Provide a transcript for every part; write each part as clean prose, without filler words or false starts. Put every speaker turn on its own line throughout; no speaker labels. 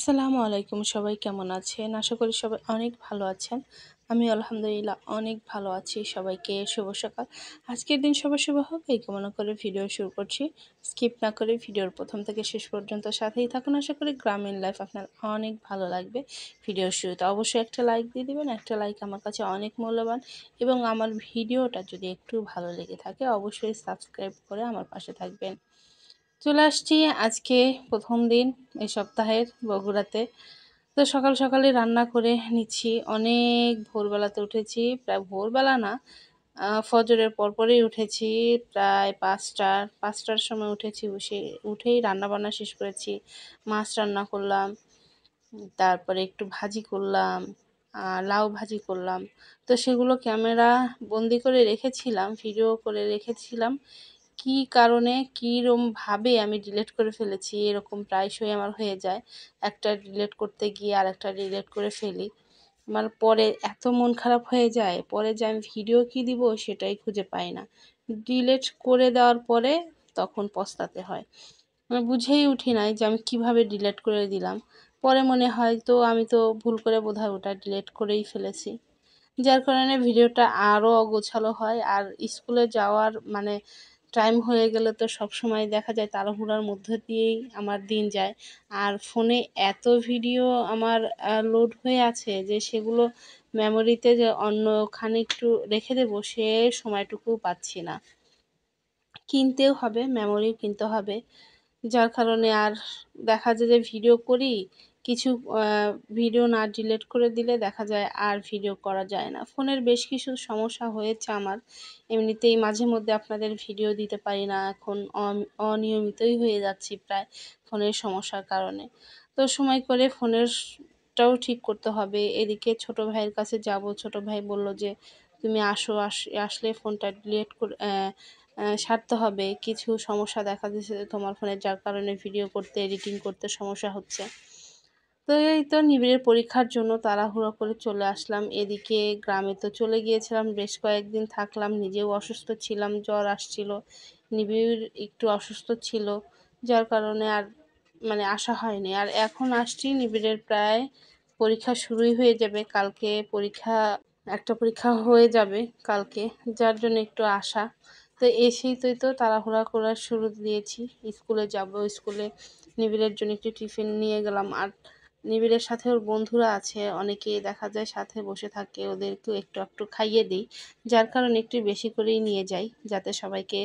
আসসালামু আলাইকুম, সবাই কেমন আছেন? আশা করি সবাই অনেক ভালো আছেন। আমি আলহামদুলিল্লাহ অনেক ভালো আছি। সবাইকে শুভ সকাল। আজকের দিন সবার শুভ হোক এই কামনা করে ভিডিও শুরু করছি। স্কিপ না করে ভিডিওর প্রথম থেকে শেষ পর্যন্ত সাথেই থাকুন। আশা করি গ্রামীণ লাইফ আপনার অনেক ভালো লাগবে। ভিডিওর শুরুতে অবশ্যই একটা লাইক দিয়ে দিবেন। একটা লাইক আমার কাছে অনেক মূল্যবান এবং আমার ভিডিওটা যদি একটু ভালো লেগে থাকে অবশ্যই সাবস্ক্রাইব করে আমার পাশে থাকবেন। চলে আসছি আজকে প্রথম দিন এই সপ্তাহের বগুড়াতে। তো সকাল সকালে রান্না করে নিচ্ছি। অনেক ভোরবেলাতে উঠেছি, প্রায় ভোরবেলা না, ফজরের পরপরই উঠেছি। প্রায় ৫টার সময় উঠেছি। উঠেই রান্নাবান্না শেষ করেছি। মাছ রান্না করলাম, তারপরে একটু ভাজি করলাম, লাউ ভাজি করলাম। তো সেগুলো ক্যামেরা বন্দি করে রেখেছিলাম, ভিডিও করে রেখেছিলাম। কী কারণে কীরকমভাবে আমি ডিলিট করে ফেলেছি, এরকম প্রায়শই আমার হয়ে যায়। একটা ডিলিট করতে গিয়ে আরেকটা ডিলিট করে ফেলি। আমার পরে এত মন খারাপ হয়ে যায়, পরে যে আমি ভিডিও কী দিব সেটাই খুঁজে পাই না। ডিলিট করে দেওয়ার পরে তখন পস্তাতে হয়। আমি বুঝেই উঠি নাই যে আমি কিভাবে ডিলিট করে দিলাম। পরে মনে হয় তো আমি তো ভুল করে বোধহয় ওটা ডিলিট করেই ফেলেছি। যার কারণে ভিডিওটা আরও অগোছালো হয়। আর স্কুলে যাওয়ার টাইম হয়ে গেলে তো সবসময় দেখা যায় তাড়াহুড়ার মধ্য দিয়েই আমার দিন যায়। আর ফোনে এত ভিডিও আমার লোড হয়ে আছে যে সেগুলো মেমোরিতে যে অন্যখানে একটু রেখে দেবো সে সময়টুকুও পাচ্ছি না। কিনতেও হবে, মেমোরি কিনতে হবে। যার কারণে আর দেখা যায় যে ভিডিও করি, কিছু ভিডিও না ডিলিট করে দিলে দেখা যায় আর ভিডিও করা যায় না। ফোনের বেশ কিছু সমস্যা হয়েছে আমার। এমনিতেই মাঝে মধ্যে আপনাদের ভিডিও দিতে পারি না, এখন অনিয়মিতই হয়ে যাচ্ছি প্রায় ফোনের সমস্যার কারণে। তো সময় করে ফোনেরটাও ঠিক করতে হবে। এদিকে ছোট ভাইয়ের কাছে যাব, ছোট ভাই বলল যে তুমি আসো, আসলে ফোনটা ডিলিট করে সারতে হবে। কিছু সমস্যা দেখা দিয়েছে তোমার ফোনে, যার কারণে ভিডিও করতে, এডিটিং করতে সমস্যা হচ্ছে। তো এই তো নিবিড়ের পরীক্ষার জন্য তাড়াহুড়ো করে চলে আসলাম। এদিকে গ্রামে তো চলে গিয়েছিলাম, বেশ কয়েকদিন থাকলাম, নিজেও অসুস্থ ছিলাম, জ্বর আসছিল, নিবিড় একটু অসুস্থ ছিল, যার কারণে আর আসা হয়নি। আর এখন আসছি, নিবিড়ের প্রায় পরীক্ষা শুরুই হয়ে যাবে কালকে। একটা পরীক্ষা হয়ে যাবে কালকে, যার জন্য একটু আসা। তো এসেই তো তাড়াহুড়া করা শুরু দিয়েছি। স্কুলে যাব, স্কুলে নিবিড়ের জন্য একটু টিফিন নিয়ে গেলাম। আর নিবিড়ের সাথে ওর বন্ধুরা আছে, অনেকেই দেখা যায় সাথে বসে থাকে, ওদেরকেও একটু একটু খাইয়ে দিই। যার কারণে একটু বেশি করেই নিয়ে যাই যাতে সবাইকে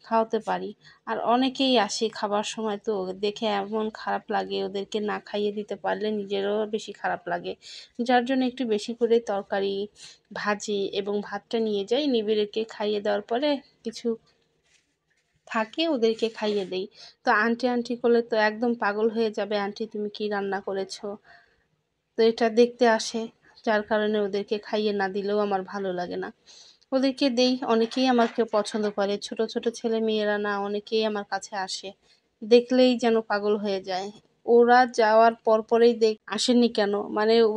খাওয়াতে পারি। আর অনেকেই আসে খাবার সময়, তো দেখে এমন খারাপ লাগে, ওদেরকে না খাইয়ে দিতে পারলে নিজেরও বেশি খারাপ লাগে। যার জন্য একটু বেশি করে তরকারি, ভাজি এবং ভাতটা নিয়ে যাই। নিবিড়কে খাইয়ে দেওয়ার পরে কিছু থাকে ওদেরকে খাইয়ে দেই। তো আন্টি করলে তো একদম পাগল হয়ে যাবে, আন্টি তুমি কি রান্না করেছো, তো এটা দেখতে আসে। যার কারণে ওদেরকে খাইয়ে না দিলেও আমার ভালো লাগে না, ওদেরকে দেই। অনেকেই আমাকে পছন্দ করে, ছোট ছোট ছেলে মেয়েরা না, অনেকেই আমার কাছে আসে, দেখলেই যেন পাগল হয়ে যায়। ওরা যাওয়ার পরেই আসেননি কেন,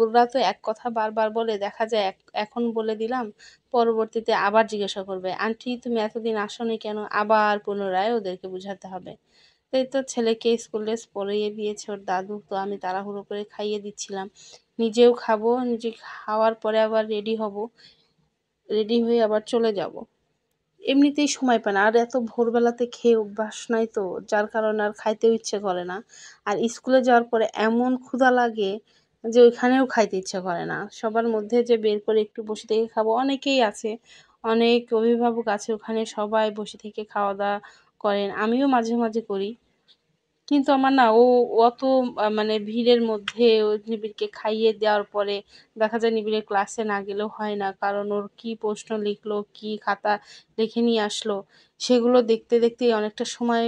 ওরা তো এক কথা বারবার বলে, দেখা যায় এখন বলে দিলাম, পরবর্তীতে আবার জিজ্ঞাসা করবে আন্টি তুমি এতদিন আসোনি কেন, আবার পুনরায় ওদেরকে বুঝাতে হবে। এই তো ছেলেকে স্কুল ড্রেস পরিয়ে দিয়েছে ওর দাদু, তো আমি তাড়াহুড়ো করে খাইয়ে দিচ্ছিলাম। নিজেও খাবো, নিজে খাওয়ার পরে আবার রেডি হব, রেডি হয়ে আবার চলে যাব। এমনিতেই সময় পায় না, আর এত ভোরবেলাতে খেয়ে অভ্যাস নাই তো, যার কারণে আর খাইতেও ইচ্ছে করে না। আর স্কুলে যাওয়ার পরে এমন ক্ষুধা লাগে যে ওইখানেও খাইতে ইচ্ছে করে না। সবার মধ্যে যে বের করে একটু বসে থেকে খাবো, অনেকেই আছে, অনেক অভিভাবক আছে ওখানে, সবাই বসে থেকে খাওয়া দাওয়া করেন, আমিও মাঝে মাঝে করি। কিন্তু আমার না অত ভিড়ের মধ্যে নিবিড়কে খাইয়ে দেওয়ার পরে দেখা যায় নিবিড়ের ক্লাসে না গেলেও হয় না, কারণ ওর কি প্রশ্ন লিখলো, কি খাতা লিখে নিয়ে আসলো, সেগুলো দেখতে দেখতেই অনেকটা সময়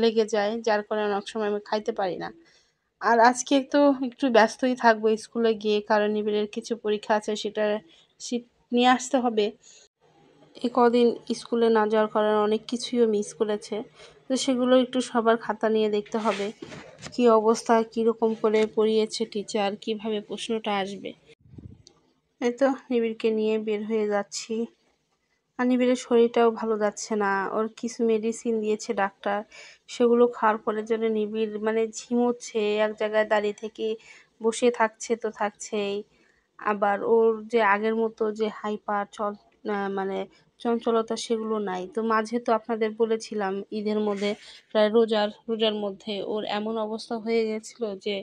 লেগে যায়, যার কারণে অনেক সময় আমি খাইতে পারি না। আর আজকে তো একটু ব্যস্তই থাকবো স্কুলে গিয়ে, কারণ নিবিড়ের কিছু পরীক্ষা আছে, সেটা নিয়ে আসতে হবে। এ কদিন স্কুলে না যাওয়ার কারণে অনেক কিছুইও মিস করেছে, তো সেগুলো একটু সবার খাতা নিয়ে দেখতে হবে, কি অবস্থা, কীরকম করে পড়িয়েছে টিচার, কিভাবে প্রশ্নটা আসবে। এই তো নিবিড়কে নিয়ে বের হয়ে যাচ্ছি। নিবিড়ের শরীরটাও ভালো যাচ্ছে না। ওর কিছু মেডিসিন দিয়েছে ডাক্তার। সেগুলো খাওয়ার পরে যেন নিবিড় মানে ঝিমোচ্ছে, এক জায়গায় দাঁড়িয়ে থেকে বসে থাকছে তো থাকছেই। আবার ওর যে আগের মতো যে হাইপার মানে চঞ্চলতা সেগুলো নাই। তো মাঝে তো আপনাদের বলেছিলাম ঈদের মধ্যে প্রায় রোজার মধ্যে ওর এমন অবস্থা হয়ে গিয়েছিল যে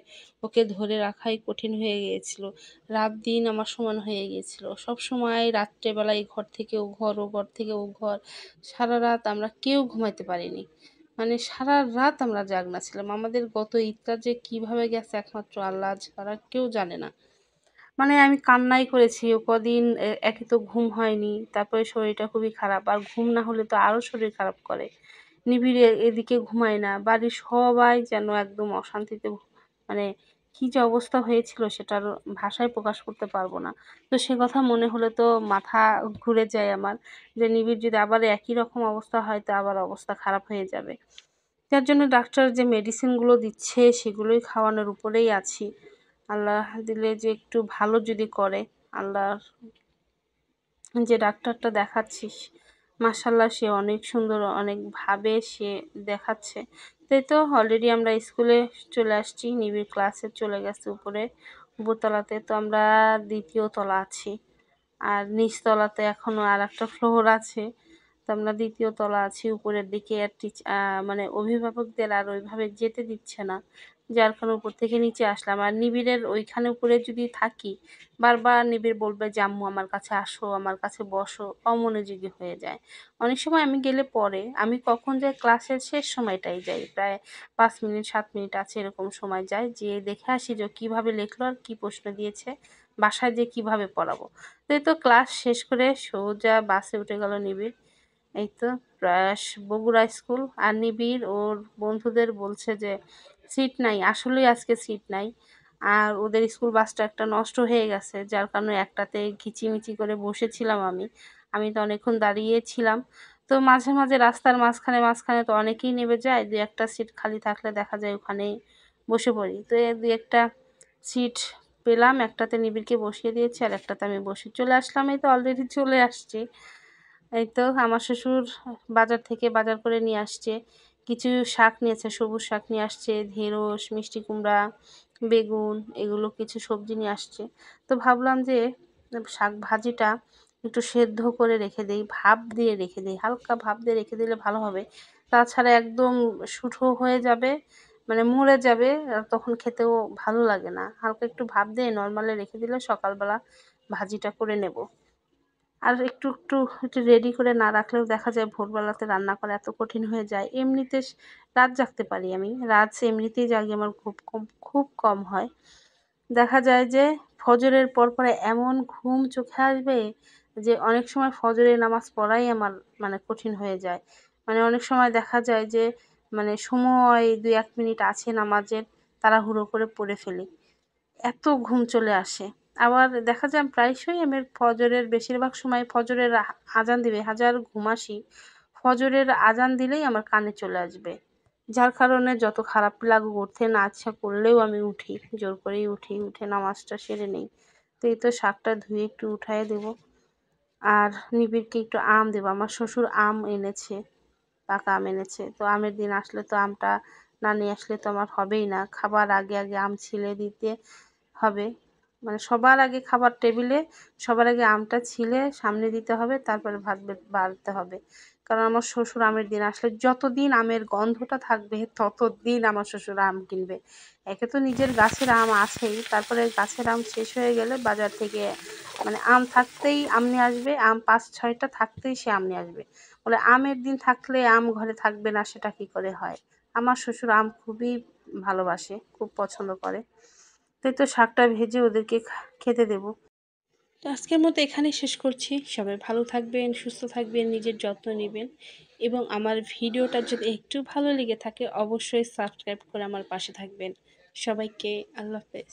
ওকে ধরে রাখাই কঠিন হয়ে গিয়েছিল। রাত-দিন আমার সমান হয়ে গিয়েছিল। সবসময় রাত্রেবেলায় ঘর থেকে ও ঘর, ও ঘর থেকে ও ঘর। সারারাত আমরা কেউ ঘুমাইতে পারিনি। মানে সারারাত আমরা জাগনা ছিলাম। আমাদের গত ঈদটা যে কীভাবে গেছে একমাত্র আল্লাহ ছাড়া কেউ জানে না। মানে আমি কান্নাই করেছি। ও কদিন একে তো ঘুম হয়নি, তারপরে শরীরটা খুবই খারাপ। আর ঘুম না হলে তো আরও শরীর খারাপ করে। নিবিড় এদিকে ঘুমায় না। বাড়ির সবাই যেন একদম অশান্তিতে মানে কী যে অবস্থা হয়েছিল সেটার ভাষায় প্রকাশ করতে পারবো না। তো সে কথা মনে হলে তো মাথা ঘুরে যায় আমার, যে নিবিড় যদি আবার একই রকম অবস্থা হয় তো আবার অবস্থা খারাপ হয়ে যাবে। যার জন্য ডাক্তার যে মেডিসিনগুলো দিচ্ছে সেগুলোই খাওয়ানোর উপরেই আছি। আল্লাহ দিলে যে একটু ভালো যদি করে, আল্লাহর যে ডাক্তারটা দেখাচ্ছিস মাশাআল্লাহ সে অনেক সুন্দর, অনেকভাবে সে দেখাচ্ছে। তাই তো অলরেডি আমরা স্কুলে চলে আসছি। নিবিড় ক্লাসে চলে গেছে উপরতলাতে। তো আমরা ২য় তলা আছি। আর নিচতলাতে এখনও আরেকটা ফ্লোর আছে। তো আমরা ২য় তলা আছি। উপরের দিকে আর মানে অভিভাবকদের আর ওইভাবে যেতে দিচ্ছে না। যার কারণে উপর থেকে নিচে আসলাম। আর নিবিড়ের ওইখানে উপরে যদি থাকি, বারবার নিবিড় বলবে যে, "আম্মু আমার কাছে আসো, আমার কাছে বসো।" অমনোযোগী হয়ে যায়। অনেক সময় আমি গেলে পরে, আমি কখন যাই ক্লাসের শেষ সময়টায় যাই। প্রায় ৫ মিনিট ৭ মিনিট আছে এরকম সময় যাই। যেয়ে দেখে আসি যে ও কীভাবে লিখলো আর কী প্রশ্ন দিয়েছে। বাসায় যেয়ে কীভাবে পড়াবো। তো এই তো ক্লাস শেষ করে সোজা বাসে উঠে গেল নিবিড়। এই তো বগুড়া স্কুল। আর নিবিড় ওর বন্ধুদের বলছে যে সিট নাই। আসলেই আজকে সিট নাই। আর ওদের স্কুল বাসটা একটা নষ্ট হয়ে গেছে। যার কারণে একটাতে ঘিচিমিচি করে বসেছিলাম আমি। আমি তো অনেকক্ষণ দাঁড়িয়েছিলাম। তো মাঝে, মাঝে রাস্তার মাঝখানে তো অনেকেই নেমে যায়। ২-১ টা সিট খালি থাকলে দেখা যায় ওখানেই বসে পড়ি। তো ২-১ টা সিট পেলাম। একটাতে নিবিড়কে বসিয়ে দিয়েছি আর একটাতে আমি বসে চলে আসলাম। এই তো অলরেডি চলে আসছি। এই তো আমার শ্বশুর বাজার থেকে বাজার করে নিয়ে আসছে। কিছু শাক নিয়েছে, সবুজ শাক নিয়ে আসছে, ঢেঁড়স, মিষ্টি কুমড়া, বেগুন এগুলো কিছু সবজি নিয়ে আসছে। তো ভাবলাম যে শাক ভাজিটা একটু সেদ্ধ করে রেখে দেই, ভাপ দিয়ে রেখে দেই। হালকা ভাপ দিয়ে রেখে দিলে ভালো হবে। তাছাড়া একদম শুঁটো হয়ে যাবে, মানে মরে যাবে, আর তখন খেতেও ভালো লাগে না। হালকা একটু ভাপ দিয়ে নরমালে রেখে দিলে সকালবেলা ভাজিটা করে নেব। আর একটু রেডি করে না রাখলেও দেখা যায় ভোরবেলাতে রান্না করা এত কঠিন হয়ে যায়। এমনিতে রাত জাগতে পারি আমি। রাত এমনিতেই জাগি আমার খুব কম হয়। দেখা যায় যে ফজরের পরে এমন ঘুম চোখে আসবে যে অনেক সময় ফজরের নামাজ পড়াই আমার মানে কঠিন হয়ে যায়। মানে অনেক সময় দেখা যায় যে মানে সময় ২-১ মিনিট আছে নামাজের, তাড়াহুড়ো করে পড়ে ফেলি। এত ঘুম চলে আসে। আবার দেখা যায় প্রায়শই আমি ফজরের বেশিরভাগ সময় ফজরের আজান দিবে, হাজার ঘুম আসি, ফজরের আজান দিলেই আমার কানে চলে আসবে। যার কারণে যত খারাপ লাগুক উঠতে না ইচ্ছা করলেও আমি উঠি। জোর করেই উঠি, উঠে নামাজটা সেরে নেই। তো এই তো শাকটা ধুয়ে একটু উঠায়ে দেবো। আর নিবিড়কে একটু আম দেবো। আমার শ্বশুর আম এনেছে, পাকা আম এনেছে। তো আমের দিন আসলে তো আমটা না নিয়ে আসলে তো আমার হবেই না। খাবার আগে আম ছিলে দিতে হবে। মানে সবার আগে খাবার টেবিলে সবার আগে আমটা ছিলে সামনে দিতে হবে, তারপরে ভাত বাড়তে হবে। কারণ আমার শ্বশুর আমের দিন আসলে যতদিন আমের গন্ধটা থাকবে ততদিন আমার শ্বশুর আম কিনবে। একে তো নিজের গাছের আম আছেই, তারপরে গাছের আম শেষ হয়ে গেলে বাজার থেকে মানে আম থাকতেই আম নিয়ে আসবে, আম ৫-৬ টা থাকতেই সে আম নিয়ে আসবে। বলে আমের দিন থাকলে আম ঘরে থাকবে না, সেটা কী করে হয়? আমার শ্বশুর আম খুবই ভালোবাসে, খুব পছন্দ করে। তাই তো শাকটা ভেজে ওদেরকে খেতে দেবো। তো আজকের মতো এখানেই শেষ করছি। সবাই ভালো থাকবেন, সুস্থ থাকবেন, নিজের যত্ন নিবেন এবং আমার ভিডিওটা যদি একটু ভালো লেগে থাকে অবশ্যই সাবস্ক্রাইব করে আমার পাশে থাকবেন। সবাইকে আল্লাহ হাফেজ।